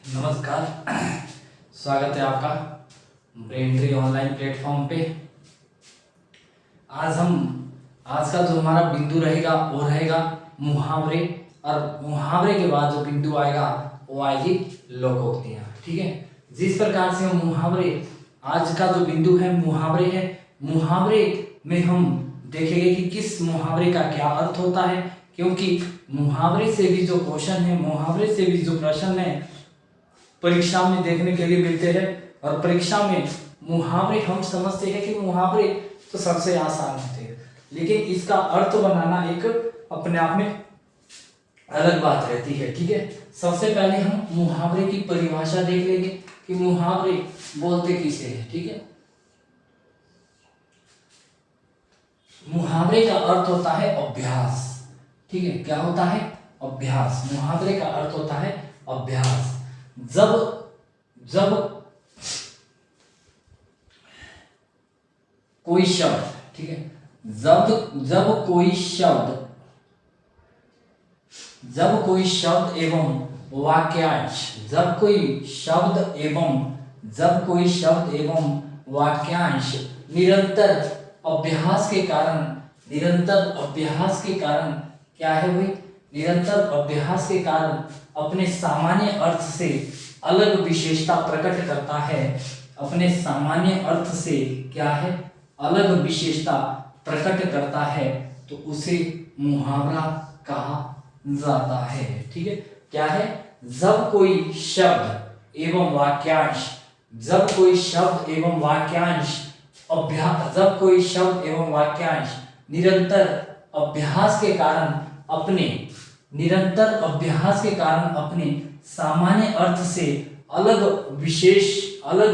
नमस्कार। स्वागत है आपका ब्रेनट्री ऑनलाइन प्लेटफॉर्म पे। आज का जो हमारा बिंदु रहेगा वो रहेगा मुहावरे, और मुहावरे के बाद जो बिंदु आएगा वो आएगी लोकोक्तियाँ। ठीक है, जिस प्रकार से हम मुहावरे, आज का जो बिंदु है मुहावरे है। मुहावरे में हम देखेंगे कि किस मुहावरे का क्या अर्थ होता है, क्योंकि मुहावरे से भी जो क्वेश्चन है, मुहावरे से भी जो प्रश्न है परीक्षा में देखने के लिए मिलते हैं। और परीक्षा में मुहावरे हम समझते हैं कि मुहावरे तो सबसे आसान होते हैं, लेकिन इसका अर्थ बनाना एक अपने आप में अलग बात रहती है। ठीक है, सबसे पहले हम मुहावरे की परिभाषा देख लेंगे कि मुहावरे बोलते किसे हैं। ठीक है, मुहावरे का अर्थ होता है अभ्यास। ठीक है, क्या होता है? अभ्यास। मुहावरे का अर्थ होता है अभ्यास। जब कोई शब्द, ठीक है, जब कोई शब्द एवं वाक्यांश, जब कोई शब्द एवं वाक्यांश निरंतर अभ्यास के कारण क्या है भाई? निरंतर अभ्यास के कारण अपने सामान्य अर्थ से अलग विशेषता प्रकट करता है। अपने सामान्य अर्थ से क्या है? अलग विशेषता प्रकट करता है, तो उसे मुहावरा कहा जाता है। ठीक है, क्या है? जब कोई शब्द एवं वाक्यांश निरंतर अभ्यास के कारण अपने सामान्य अर्थ से अलग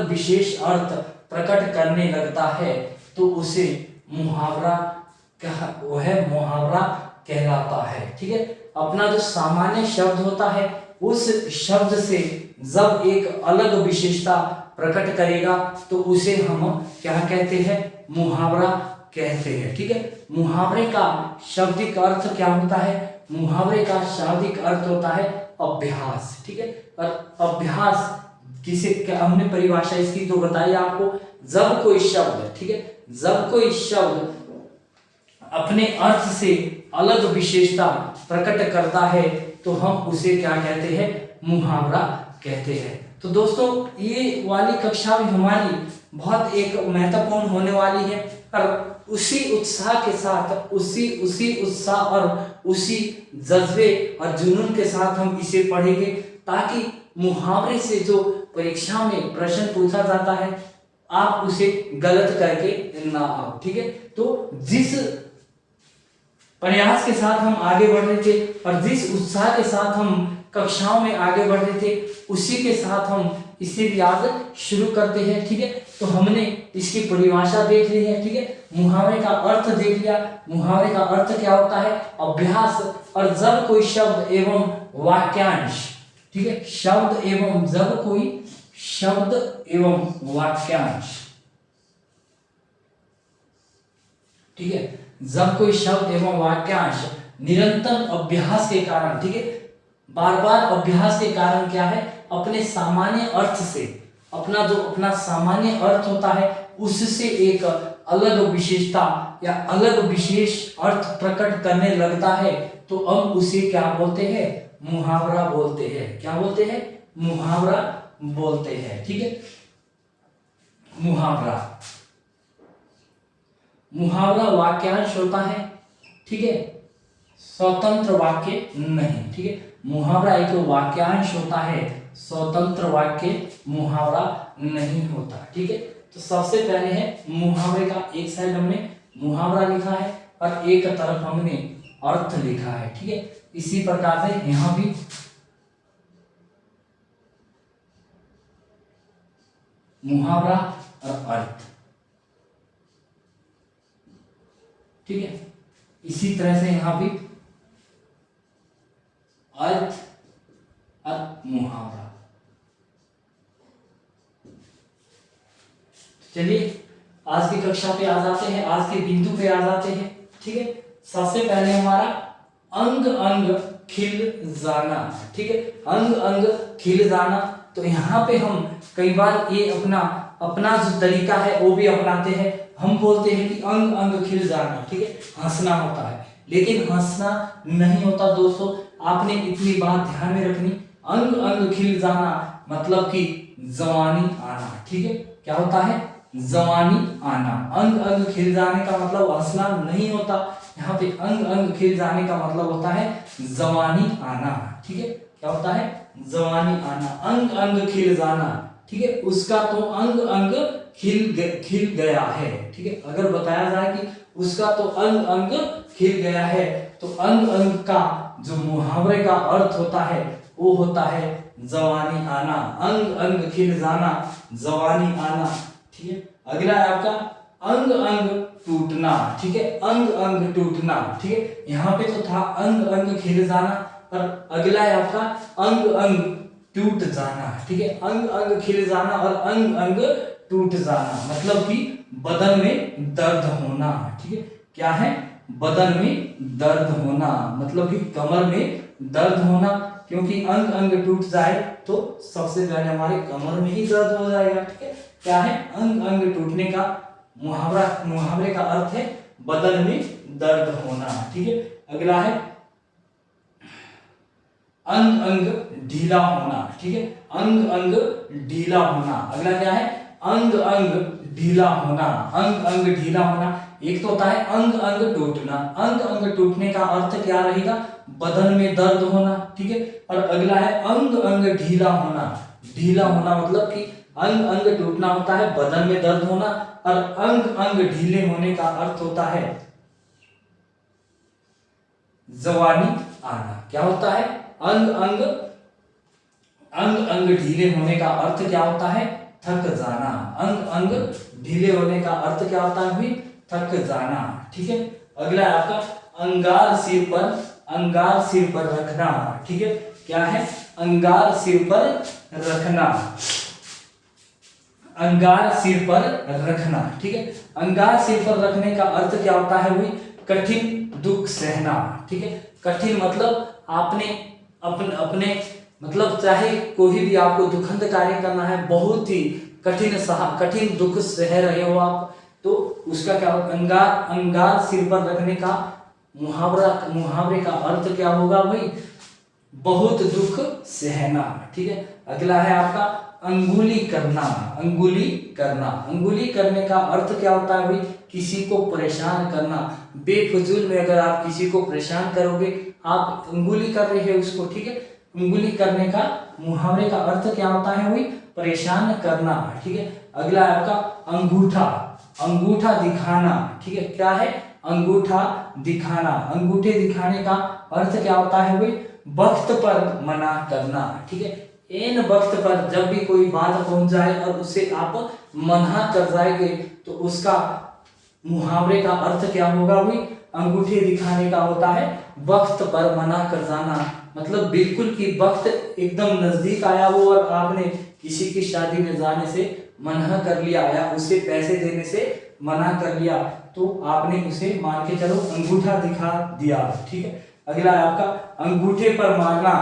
विशेष अर्थ प्रकट करने लगता है, तो उसे मुहावरा कहलाता है। ठीक है, अपना जो सामान्य शब्द होता है उस शब्द से जब एक अलग विशेषता प्रकट करेगा तो उसे हम क्या कहते हैं? मुहावरा कहते हैं। ठीक है, मुहावरे का शाब्दिक अर्थ क्या होता है? मुहावरे का शाब्दिक अर्थ होता है अभ्यास। ठीक है, और अभ्यास किसे, हमने परिभाषा इसकी तो बताई आपको। जब कोई शब्द, ठीक है, जब कोई शब्द अपने अर्थ से अलग विशेषता प्रकट करता है तो हम उसे क्या कहते हैं? मुहावरा कहते हैं। तो दोस्तों, ये वाली कक्षा भी हमारी बहुत एक महत्वपूर्ण होने वाली है, और उसी उत्साह के साथ, उसी उत्साह और उसी जज्बे और जुनून के साथ हम इसे पढ़ेंगे, ताकि मुहावरे से जो परीक्षा में प्रश्न पूछा जाता है आप उसे गलत करके ना आओ। ठीक है, तो जिस प्रयास के साथ हम आगे बढ़ रहे थे और जिस उत्साह के साथ हम कक्षाओं में आगे बढ़ रहे थे, उसी के साथ हम इसे भी आज शुरू करते हैं। ठीक है, तो हमने इसकी परिभाषा देख ली है। ठीक है, मुहावरे का अर्थ देख लिया। मुहावरे का अर्थ क्या होता है? अभ्यास। और जब कोई शब्द एवं वाक्यांश, ठीक है, जब कोई शब्द एवं वाक्यांश, ठीक है, जब कोई शब्द एवं वाक्यांश निरंतर अभ्यास के कारण, ठीक है, बार बार अभ्यास के कारण क्या है? अपने सामान्य अर्थ से, अपना सामान्य अर्थ होता है उससे एक अलग विशेषता या अलग विशेष अर्थ प्रकट करने लगता है, तो हम उसे क्या बोलते हैं? मुहावरा बोलते हैं। क्या बोलते हैं? मुहावरा बोलते हैं। ठीक है, मुहावरा वाक्यांश होता है। ठीक है, स्वतंत्र वाक्य नहीं। ठीक है, मुहावरा एक वाक्यांश होता है, स्वतंत्र वाक्य मुहावरा नहीं होता। ठीक है, तो सबसे पहले है मुहावरे का, एक साइड हमने मुहावरा लिखा है और एक तरफ हमने अर्थ लिखा है। ठीक है, इसी प्रकार से यहां भी मुहावरा और अर्थ। ठीक है, इसी तरह से यहां भी अर्थ और मुहावरा। चलिए आज की कक्षा पे आ जाते हैं, आज के बिंदु पे आ जाते हैं। ठीक है, सबसे पहले हमारा अंग अंग खिल जाना। ठीक है, अंग अंग खिल जाना, तो यहाँ पे हम कई बार ये अपना जो तरीका है वो भी अपनाते हैं। हम बोलते हैं कि अंग अंग खिल जाना, ठीक है, हंसना होता है, लेकिन हंसना नहीं होता दोस्तों। आपने इतनी बात ध्यान में रखनी, अंग अंग खिल जाना मतलब कि जवानी आना, ठीक है। क्या होता है? जवानी आना। अंग अंग खिल जाने का मतलब हंसना नहीं होता, यहाँ पे अंग अंग खिल जाने का मतलब होता है जवानी आना, ठीक है। क्या होता है? जवानी आना, अंग अंग खिल जाना, ठीक है। उसका तो अंग अंग खिल गया है, ठीक है। अगर बताया जाए कि उसका तो अंग अंग खिल गया है, तो अंग अंग का जो मुहावरे का अर्थ होता है वो होता है जवानी आना। अंग अंग खिल जाना, जवानी आना, ठीक है। अगला है आपका अंग अंग टूटना, ठीक है, अंग अंग टूटना, ठीक है। यहाँ पे तो था अंग अंग खिल जाना, और अगला है आपका अंग अंग टूट जाना, ठीक है। अंग अंग खिल जाना और अंग अंग टूट जाना मतलब कि बदन में दर्द होना, ठीक है। क्या है? बदन में दर्द होना मतलब कि कमर में दर्द होना, क्योंकि अंग अंग टूट जाए तो सबसे पहले हमारे कमर में ही दर्द हो जाएगा, ठीक है। क्या है? अंग अंग टूटने का मुहावरे का अर्थ है बदन में दर्द होना, ठीक है। अगला है अंग अंग ढीला होना, ठीक है, अंग अंग ढीला होना। अगला क्या है? अंग अंग ढीला होना, अंग अंग ढीला होना। एक तो होता है अंग अंग टूटना, अंग अंग टूटने का अर्थ क्या रहेगा? बदन में दर्द होना, ठीक है। और अगला है अंग अंग ढीला होना, ढीला होना मतलब कि अंग अंग टूटना होता है बदन में दर्द होना, और अंग अंग ढीले होने का अर्थ होता है जवानी आना। क्या होता है? अंग अंग ढीले होने का अर्थ क्या होता है? थक जाना। अंग अंग ढीले होने का अर्थ क्या होता है? भी थक जाना, ठीक है। अगला है आपका अंगार सिर पर रखना, ठीक है। क्या है? अंगार सिर पर रखना, अंगार सिर पर रखना, ठीक है। अंगार सिर पर रखने का अर्थ क्या होता है? वही कठिन दुख सहना, ठीक है। कठिन मतलब आपने अपने मतलब चाहे कोई भी आपको दुखद कार्य करना है, बहुत ही कठिन दुख सह रहे हो आप, तो उसका क्या होगा? अंगार सिर पर रखने का मुहावरे का अर्थ क्या होगा? भाई बहुत दुख सहना, ठीक है। अगला है आपका अंगुली करना, अंगुली करने का अर्थ क्या होता है? भाई किसी को परेशान करना, बेफजूल में अगर आप किसी को परेशान करोगे, आप अंगुली कर रहे हैं उसको, ठीक है। अंगुली करने का मुहावरे का अर्थ क्या होता है? वही परेशान करना, ठीक है। अगला है आपका अंगूठा दिखाना, ठीक है। क्या है? अंगूठा दिखाना, अंगूठे दिखाने का अर्थ क्या होता है? भाई वक्त पर मना करना, ठीक है। एन वक्त पर जब भी कोई बात पहुंच जाए और उसे आप मना कर जाएंगे, तो उसका मुहावरे का अर्थ क्या होगा? भाई अंगूठे दिखाने का होता है वक्त पर मना कर जाना, मतलब बिल्कुल कि वक्त एकदम नजदीक आया हो और आपने किसी की शादी में जाने से मना कर लिया या उसे पैसे देने से मना कर लिया, तो आपने उसे मान के चलो अंगूठा दिखा दिया, ठीक है। अगला है आपका अंगूठे पर मारना,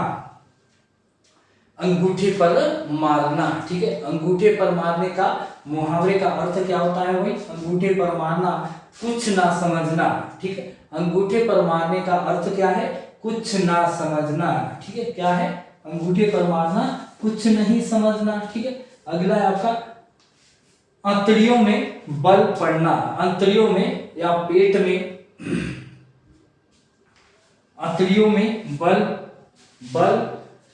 अंगूठे पर मारना, ठीक है। अंगूठे पर मारने का मुहावरे का अर्थ क्या होता है? वही अंगूठे पर मारना, कुछ ना समझना, ठीक है। अंगूठे पर मारने का अर्थ क्या है? कुछ ना समझना, ठीक है। क्या है? अंगूठे पर मारना, कुछ नहीं समझना, ठीक है। अगला है आपका अंतड़ियों में बल पड़ना, अंतड़ियों में या पेट में, अंतड़ियों में बल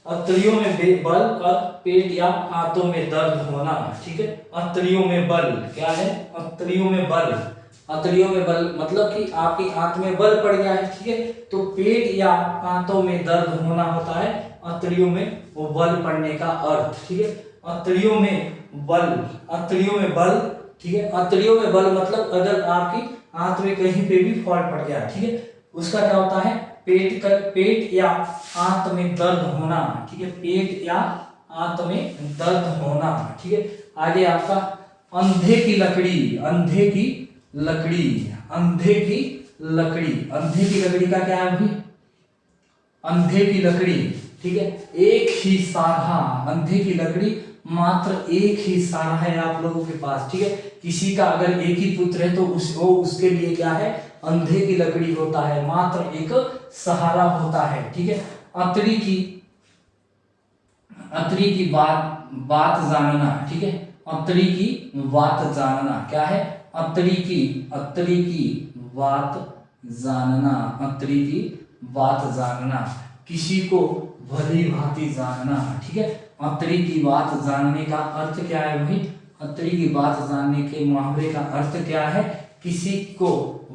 अंतड़ियों में बल और पेट या हाथों में दर्द होना, ठीक है। अंतड़ियों में बल क्या है? अंतड़ियों में बल, अंतड़ियों में बल मतलब कि आपकी आंत में बल पड़ गया है, ठीक है। तो पेट या हाथों में दर्द होना होता है अंतड़ियों में वो बल पड़ने का अर्थ, ठीक है। अंतड़ियों में बल, ठीक है। अंतड़ियों में बल मतलब अगर आपकी आंत में कहीं पे भी फॉल्ट पड़ गया, ठीक है, उसका क्या होता है? पेट या आंत में दर्द होना, ठीक है। पेट या आंत में दर्द होना, ठीक है। आगे आपका अंधे की लकड़ी, अंधे की लकड़ी का क्या है? अभी अंधे की लकड़ी, ठीक है। एक ही सारहा, अंधे की लकड़ी मात्र एक ही सारहा है आप लोगों के पास, ठीक है। किसी का अगर एक ही पुत्र है तो उसके लिए क्या है, अंधे की लकड़ी होता है, मात्र एक सहारा होता है, ठीक है। अतरी की बात जानना, ठीक है। अतरी की बात जानना क्या है, अतरी की बात जानना, अतरी की बात जानना, किसी को भली भांति जानना, ठीक है। अतरी की बात जानने का अर्थ क्या है भाई, अतरी की बात जानने के मुहावरे का अर्थ क्या है, किसी को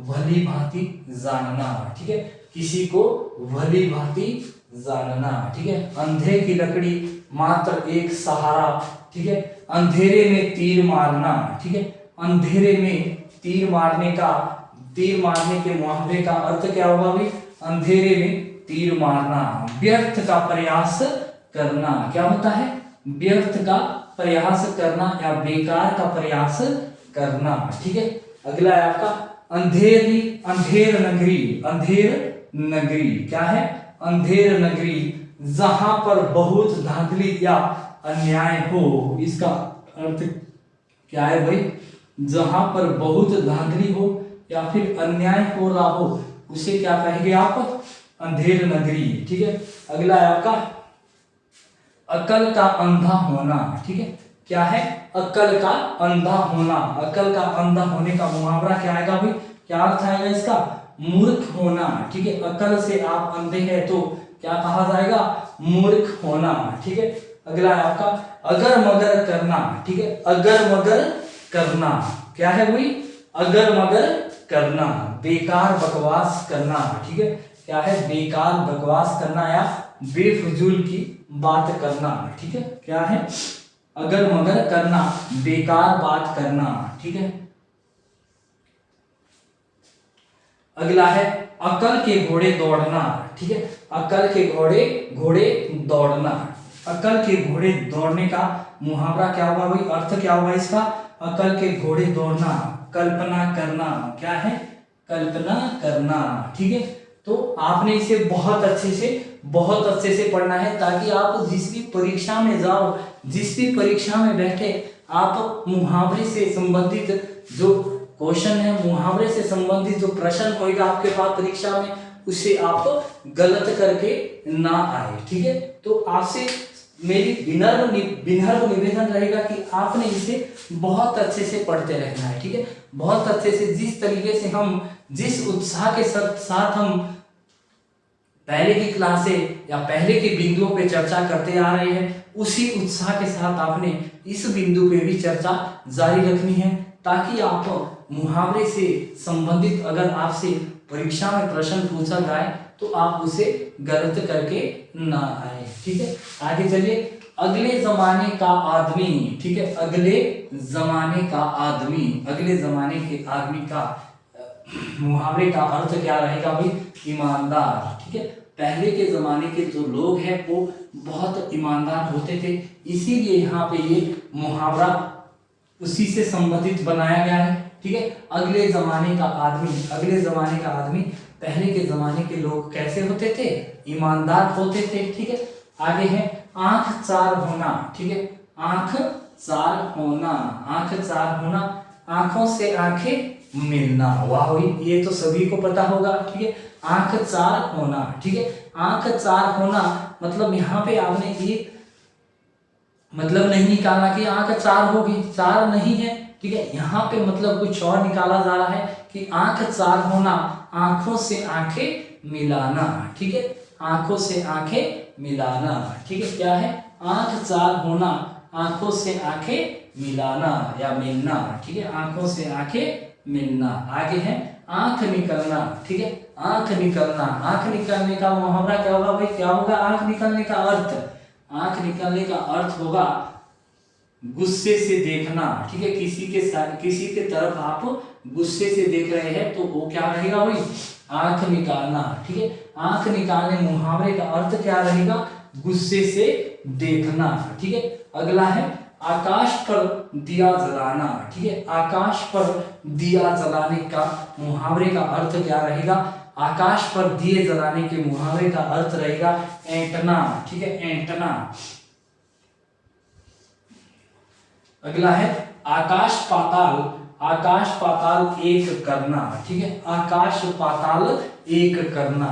भली भांति जानना, ठीक है। किसी को भली भांति जानना, ठीक है। अंधे की लकड़ी मात्र एक सहारा, ठीक है। अंधेरे में तीर मारना, ठीक है। अंधेरे में तीर मारने के मुहावरे का अर्थ क्या होगा भाई, अंधेरे में तीर मारना, व्यर्थ का प्रयास करना, क्या होता है, व्यर्थ का प्रयास करना या बेकार का प्रयास करना, ठीक है। अगला है आपका अंधेर नगरी क्या है, अंधेर नगरी जहां पर बहुत धांधली या अन्याय हो, इसका अर्थ क्या है भाई, जहां पर बहुत धांधली हो या फिर अन्याय हो रहा हो उसे क्या कहेंगे आप, अंधेर नगरी, ठीक है। अगला है आपका अकल का अंधा होना, ठीक है। क्या है, अकल का अंधा होना, अकल का अंधा होने का मुहावरा क्या आएगा भाई, क्या अर्थ आएगा इसका, मूर्ख होना, ठीक है। अकल से आप अंधे हैं तो क्या कहा जाएगा, मूर्ख होना, ठीक है। अगला है आपका अगर मगर करना, ठीक है। अगर मगर करना क्या है भाई, अगर मगर करना, बेकार बकवास करना, ठीक है। क्या है, बेकार बकवास करना या बेफजूल की बात करना, ठीक है। क्या है, अगर मगर करना, बेकार बात करना, ठीक है। अगला है अकल के घोड़े दौड़ना, ठीक है। अकल के घोड़े दौड़ना, अकल के घोड़े दौड़ने का मुहावरा क्या होगा भाई, अर्थ क्या होगा इसका, अकल के घोड़े दौड़ना, कल्पना करना, क्या है, कल्पना करना, ठीक है। तो आपने इसे बहुत अच्छे से पढ़ना है ताकि आप जिस भी परीक्षा में जाओ, जिस भी परीक्षा में बैठे, आप मुहावरे से संबंधित जो क्वेश्चन है, मुहावरे से संबंधित जो प्रश्न होगा आपके पास परीक्षा में, उसे आप गलत करके ना आए, ठीक है। तो आपसे मेरी विनम्र निवेदन रहेगा कि आपने इसे बहुत अच्छे से पढ़ते रहना है, ठीक है। बहुत अच्छे से, जिस तरीके से हम, जिस उत्साह के साथ हम पहले की क्लासे या पहले के बिंदुओं पे चर्चा करते आ रहे हैं, उसी उत्साह के साथ आपने इस बिंदु पे भी चर्चा जारी रखनी है, ताकि आप मुहावरे से संबंधित अगर आपसे परीक्षा में प्रश्न पूछा जाए तो आप उसे गलत करके ना आए, ठीक है। आगे चलिए, अगले जमाने का आदमी, ठीक है। अगले जमाने का आदमी, अगले जमाने के आदमी का मुहावरे का अर्थ क्या रहेगा भाई, ईमानदार, ठीक है। पहले के जमाने के जो लोग हैं वो बहुत ईमानदार होते थे, इसीलिए यहाँ पे ये मुहावरा उसी से संबंधित बनाया गया है, ठीक है। अगले जमाने का आदमी, पहले के जमाने के लोग कैसे होते थे, ईमानदार होते थे, ठीक है। आगे है आंख चार होना, ठीक है। आंख चार होना, आंखों से आंखें मिलना, वाह, ये तो सभी को पता होगा, ठीक है। आंख चार होना, ठीक है। आंख चार होना मतलब यहाँ पे आपने ये मतलब नहीं निकालना कि आंख चार होगी, चार नहीं है, ठीक है। यहाँ पे मतलब कुछ और निकाला जा रहा है कि आंख चार होना, आंखों से आंखें मिलाना, ठीक है। आंखों से आंखें मिलाना, ठीक है। क्या है, आंख चार होना, आंखों से आंखें मिलाना या मिलना, ठीक है। आंखों से आंखें मिलना। आगे है आंख निकलना, ठीक है। आंख निकलने का मुहावरा क्या होगा भाई, क्या होगा आंख निकलने का अर्थ, आंख निकलने का अर्थ होगा गुस्से से देखना, ठीक है। किसी के तरफ आप गुस्से से देख रहे हैं तो वो क्या रहेगा भाई, आंख निकालना, ठीक है। आंख निकालने मुहावरे का अर्थ क्या रहेगा, गुस्से से देखना, ठीक है। अगला है आकाश पर दिया जलाना, ठीक है। आकाश पर दिया जलाने का मुहावरे का अर्थ क्या रहेगा, आकाश पर दिए जलाने के मुहावरे का अर्थ रहेगा ऐंठना, ठीक है, ऐंठना। अगला है आकाश पाताल, आकाश पाताल एक करना, ठीक है, आकाश पाताल एक करना।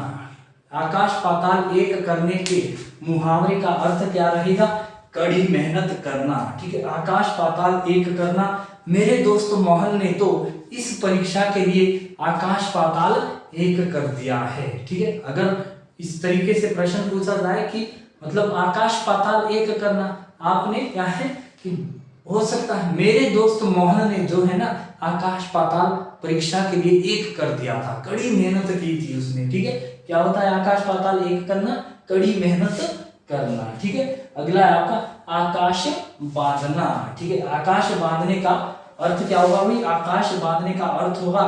आकाश पाताल एक करने के मुहावरे का अर्थ क्या रहेगा? कड़ी मेहनत करना, ठीक है, आकाश पाताल एक करना। मेरे दोस्त मोहन ने तो इस परीक्षा के लिए आकाश पाताल एक कर दिया है, ठीक है। अगर इस तरीके से प्रश्न पूछा जाए कि मतलब आकाश पाताल एक करना, आपने क्या है कि हो सकता है मेरे दोस्त मोहन ने जो है ना आकाश पाताल परीक्षा के लिए एक कर दिया था, कड़ी मेहनत की थी उसने, ठीक है। क्या होता है आकाश पाताल एक करना? कड़ी मेहनत करना, ठीक है। अगला है आपका आकाश बांधना, ठीक है, आकाश बांधने का अर्थ क्या होगा भाई? आकाश बांधने का अर्थ होगा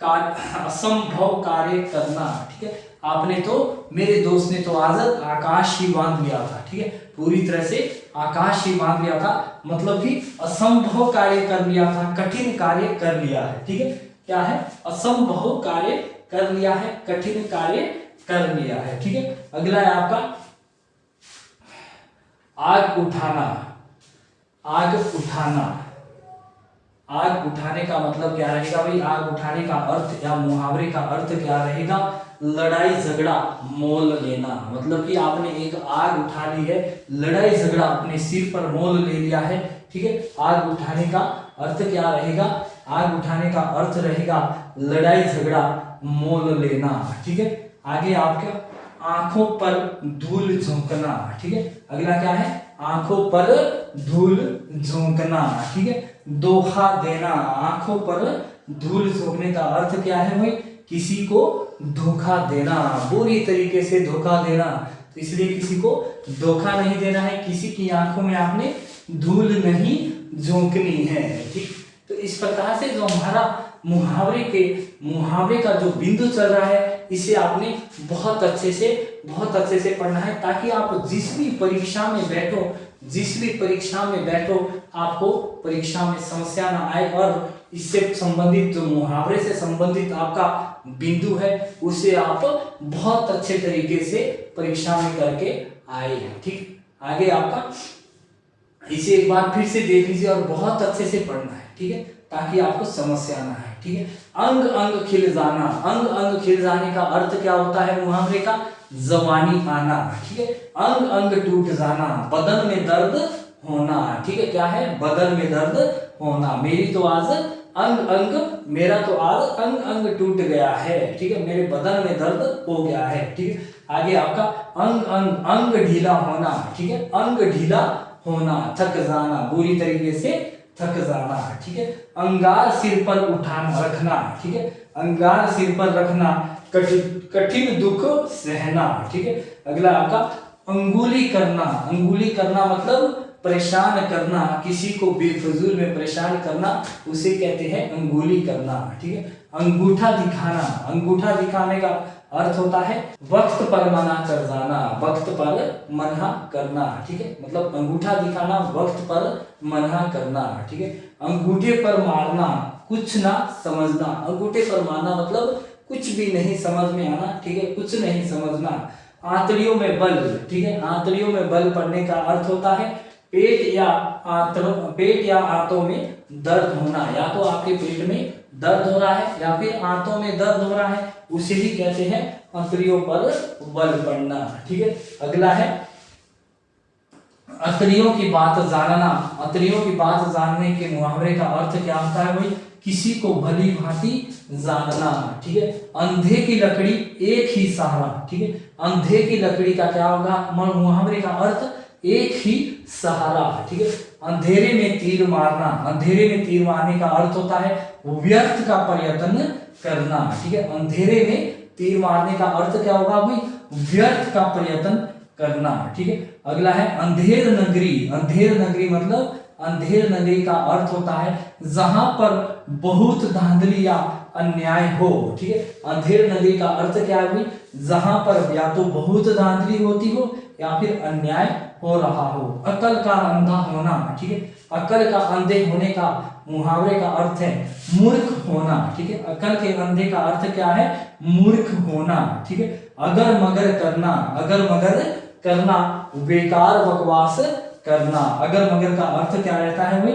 असंभव कार्य करना, ठीक है। आपने तो, मेरे दोस्त ने तो आज आकाश ही बांध लिया था, ठीक है, पूरी तरह से आकाश ही बांध लिया था, मतलब कि असंभव कार्य कर लिया था, कठिन कार्य कर लिया है, ठीक है। क्या है? असंभव कार्य कर लिया है, कठिन कार्य कर लिया है, ठीक है। अगला है आपका आग उठाना, आग उठाना। आग उठाने का मतलब क्या रहेगा भाई? आग उठाने का अर्थ या मुहावरे का अर्थ क्या रहेगा? लड़ाई झगड़ा मोल लेना, मतलब कि आपने एक आग उठा ली है, लड़ाई झगड़ा अपने सिर पर मोल ले लिया है, ठीक है। आग उठाने का अर्थ क्या रहेगा? आग उठाने का अर्थ रहेगा लड़ाई झगड़ा मोल लेना, ठीक है। आगे आपका आंखों पर धूल झोंकना, ठीक है। अगला क्या है? आंखों पर धूल झोंकना, ठीक है, धोखा देना। आंखों पर धूल झोंकने का अर्थ क्या है भाई? किसी को धोखा देना, बुरी तरीके से धोखा देना, तो इसलिए किसी को धोखा नहीं देना है, किसी की आंखों में आपने धूल नहीं झोंकनी है, ठीक। तो इस प्रकार से जो हमारा मुहावरे का जो बिंदु चल रहा है, इसे आपने बहुत अच्छे से पढ़ना है, ताकि आप जिस भी परीक्षा में बैठो आपको परीक्षा में समस्या ना आए, और इससे संबंधित जो मुहावरे से संबंधित आपका बिंदु है उसे आप बहुत अच्छे तरीके से परीक्षा में करके आए हैं, ठीक। आगे आपका इसे एक बार फिर से देख लीजिए और बहुत अच्छे से पढ़ना है, ठीक है, ताकि आपको समस्या ना आए, ठीक है। अंग अंग खिल जाना, अंग अंग खिल जाने का अर्थ क्या होता है मुहावरे का? जवानी आना, ठीक है। अंग अंग टूट जाना, बदन में दर्द होना, ठीक है। क्या है? बदन में दर्द होना। मेरा तो आज अंग अंग टूट गया है, ठीक है, मेरे बदन में दर्द हो गया है, ठीक है। आगे आपका अंग ढीला होना, ठीक है, अंग ढीला होना, थक जाना, बुरी तरीके से थक जाना, ठीक है। अंगार सिर पर उठाना रखना, ठीक है, अंगार सिर पर रखना, कठिन दुख सहना, ठीक है। अगला आपका अंगुली करना, अंगुली करना मतलब परेशान करना, किसी को बेफजूल में परेशान करना, उसे कहते हैं अंगुली करना, ठीक है। अंगूठा दिखाना, अंगूठा दिखाने का अर्थ होता है वक्त पर मना कर जाना, वक्त पर मना करना, ठीक है, मतलब अंगूठा दिखाना, वक्त पर मना करना, ठीक है। अंगूठे पर मारना, कुछ ना समझना, अंगूठे पर मारना मतलब कुछ भी नहीं समझ में आना, ठीक है, कुछ नहीं समझना। आंतड़ियों में बल, ठीक है, आंतड़ियों में बल पड़ने का अर्थ होता है पेट या आंतों में दर्द होना, या तो आपके पेट में दर्द हो रहा है या फिर आंतों में दर्द हो रहा है, उसे ही कहते हैं आंतड़ियों पर बल पड़ना, ठीक है। अगला है अतरियों की बात जानना, अतरियों की बात जानने के मुहावरे का अर्थ क्या होता है भाई? किसी को भली भांति जानना, ठीक है। अंधे की लकड़ी एक ही सहारा, ठीक है, अंधे की लकड़ी का क्या होगा मुहावरे का अर्थ? एक ही सहारा, ठीक है। अंधेरे में तीर मारना, अंधेरे में तीर मारने का अर्थ होता है व्यर्थ का प्रयत्न करना, ठीक है। अंधेरे में तीर मारने का अर्थ क्या होगा भाई? व्यर्थ का प्रयत्न करना, ठीक है। अगला है अंधेर नगरी, अंधेर नगरी मतलब अंधेर नगरी का अर्थ होता है जहां पर बहुत धांधली या अन्याय हो, ठीक है। अंधेर नगरी का अर्थ क्या है भाई? जहां पर या तो बहुत धांधली होती हो या फिर अन्याय हो रहा हो। अकल का अंधा होना, ठीक है, अकल का अंधे होने का मुहावरे का अर्थ है मूर्ख होना, ठीक है, अकल के अंधे का अर्थ क्या है, मूर्ख होना, ठीक है। अगर मगर करना, अगर मगर करना, बेकार बकवास करना। अगर मगर का अर्थ क्या रहता है भाई,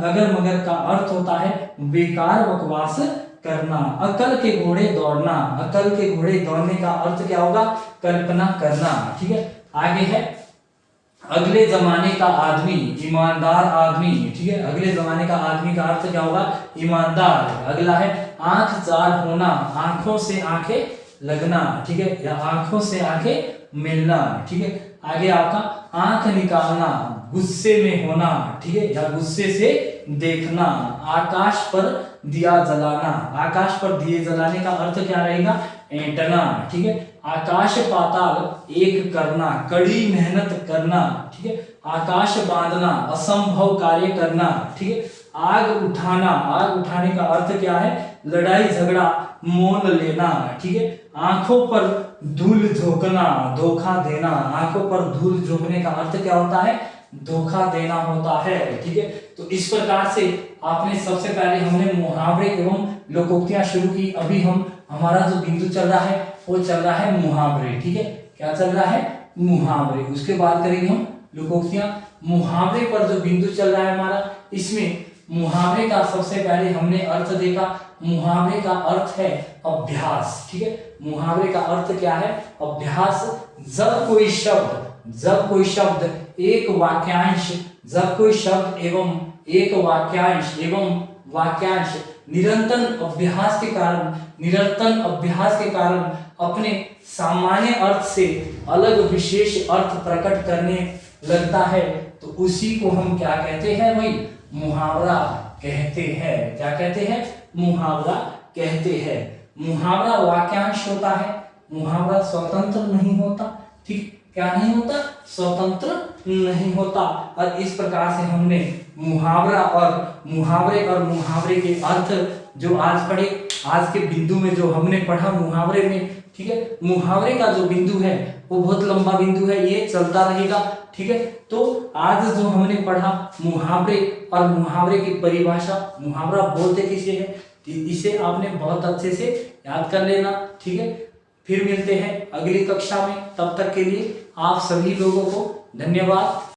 अगर मगर का अर्थ होता है बेकार बकवास करना। अकल के घोड़े दौड़ना, अकल के घोड़े दौड़ने का अर्थ क्या होगा, कल्पना करना, ठीक है। आगे है अगले जमाने का आदमी, ईमानदार आदमी, ठीक है, अगले जमाने का आदमी का अर्थ क्या होगा, ईमानदार। अगला है आंख जार होना, आंखों से आंखें लगना, ठीक है, या आंखों से आंखें मिलना, ठीक है। आगे आपका आंख निकालना, गुस्से में होना, ठीक है, या गुस्से से देखना। आकाश पर दिया जलाना, आकाश पर दिए जलाने का अर्थ क्या रहेगा, ऐंठना, ठीक है। आकाश पाताल एक करना, कड़ी मेहनत करना, ठीक है। आकाश बांधना, असंभव कार्य करना, ठीक है। आग उठाना, आग उठाने का अर्थ क्या है, लड़ाई झगड़ा मोल लेना, ठीक है। आंखों पर धूल झोंकना, धोखा देना, आंखों पर धूल झोंकने का अर्थ क्या होता है, धोखा देना होता है, ठीक है। तो इस प्रकार से आपने सबसे पहले हमने मुहावरे एवं लोकोक्तियां शुरू की। अभी हम हमारा जो बिंदु चल रहा है वो चल रहा है मुहावरे, ठीक है, क्या चल रहा है, मुहावरे। उसके बाद करेंगे हम लोकोक्तियां। मुहावरे पर जो बिंदु चल रहा है हमारा, इसमें मुहावरे का सबसे पहले हमने अर्थ देखा। मुहावरे का अर्थ है अभ्यास, ठीक है। मुहावरे का अर्थ क्या है, अभ्यास। जब कोई शब्द एक वाक्यांश, जब कोई शब्द एवं एक वाक्यांश एवं वाक्यांश निरंतर अभ्यास के कारण अपने सामान्य अर्थ से अलग विशेष अर्थ प्रकट करने लगता है, तो उसी को हम क्या कहते हैं भाई, मुहावरा कहते हैं। क्या कहते हैं, मुहावरा कहते हैं। मुहावरा वाक्यांश होता है, मुहावरा स्वतंत्र नहीं होता, ठीक, क्या नहीं होता, स्वतंत्र नहीं होता। और इस प्रकार से हमने मुहावरा और मुहावरे के अर्थ जो आज पढ़े, आज के बिंदु में जो हमने पढ़ा मुहावरे में, ठीक है। मुहावरे का जो बिंदु है वो बहुत लंबा बिंदु है, ये चलता रहेगा, ठीक है। तो आज जो हमने पढ़ा मुहावरे और मुहावरे की परिभाषा, मुहावरा बोलते किसे है, इसे आपने बहुत अच्छे से याद कर लेना, ठीक है। फिर मिलते हैं अगली कक्षा में, तब तक के लिए आप सभी लोगों को धन्यवाद।